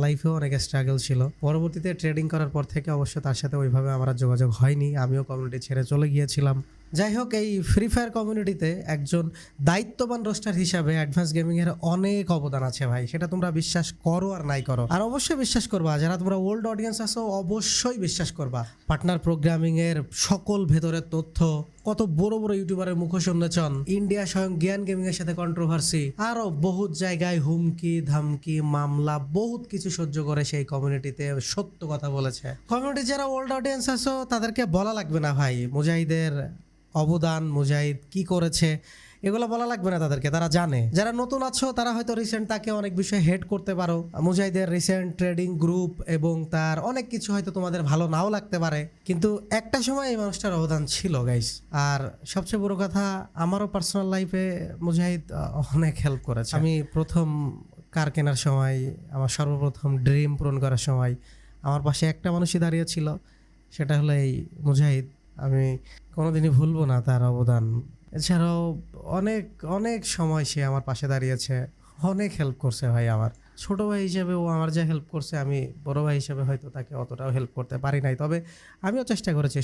লাইফেও অনেক স্ট্রাগল ছিল। পরবর্তীতে ট্রেডিং করার পর থেকে অবশ্য তার সাথে ওইভাবে আমার আর যোগাযোগ হয়নি। আমিও কমিউনিটি ছেড়ে চলে গিয়েছিলাম। যাই হোক, এই ফ্রি ফায়ার কমিউনিটিতে একজন দায়িত্ববান রোস্টার হিসাবে অ্যাডভান্স গেমিং এর অনেক অবদান আছে ভাই, সেটা তোমরা বিশ্বাস করো আর নাই করো। আর অবশ্যই বিশ্বাস করবা, যারা তোমরা ওল্ড অডিয়েন্স আছো অবশ্যই বিশ্বাস করবা। পার্টনার প্রোগ্রামিং এর সকল ভেতরের তথ্য, কত বড় বড় ইউটিউবারের মুখ শুনেছেন, ইন্ডিয়া স্বয়ং জ্ঞান গেমিং এর সাথে কন্ট্রোভার্সি, আরো বহুত জায়গায় হুমকি ধামকি মামলা বহুত কিছু সহ্য করে সেই কমিউনিটিতে সত্য কথা বলেছে। কমিউনিটি যারা ওল্ড অডিয়েন্স আছো তাদেরকে বলা লাগবে না ভাই মুজাহিদের অবদান, মুজাহিদ কি করেছে এগুলো বলা লাগবে না তাদেরকে, তারা জানে। যারা নতুন আছো তারা হয়তো রিসেন্ট তাকে অনেক বিষয়ে হেড করতে পারো, মুজাহিদের রিসেন্ট ট্রেডিং গ্রুপ এবং তার অনেক কিছু হয়তো তোমাদের ভালো নাও লাগতে পারে, কিন্তু একটা সময় এই মানুষটার অবদান ছিল গাইস। আর সবচেয়ে বড় কথা, আমারও পার্সোনাল লাইফে মুজাহিদ অনেক হেল্প করেছে। আমি প্রথম কার কেনার সময়, আমার সর্বপ্রথম ড্রিম পূরণ করার সময় আমার পাশে একটা মানুষই দাঁড়িয়ে ছিল, সেটা হলো এই মুজাহিদ। আমি কোনোদিনই ভুলবো না তার অবদান। এছাড়াও অনেক অনেক সময় সে আমার পাশে দাঁড়িয়েছে, অনেক হেল্প করছে ভাই। আমার ছোট ভাই হিসেবে ও আমার যা হেল্প করছে, আমি বড় ভাই হিসেবে হয়তো তাকে অতটাও হেল্প করতে পারি নাই, তবে আমিও চেষ্টা করেছি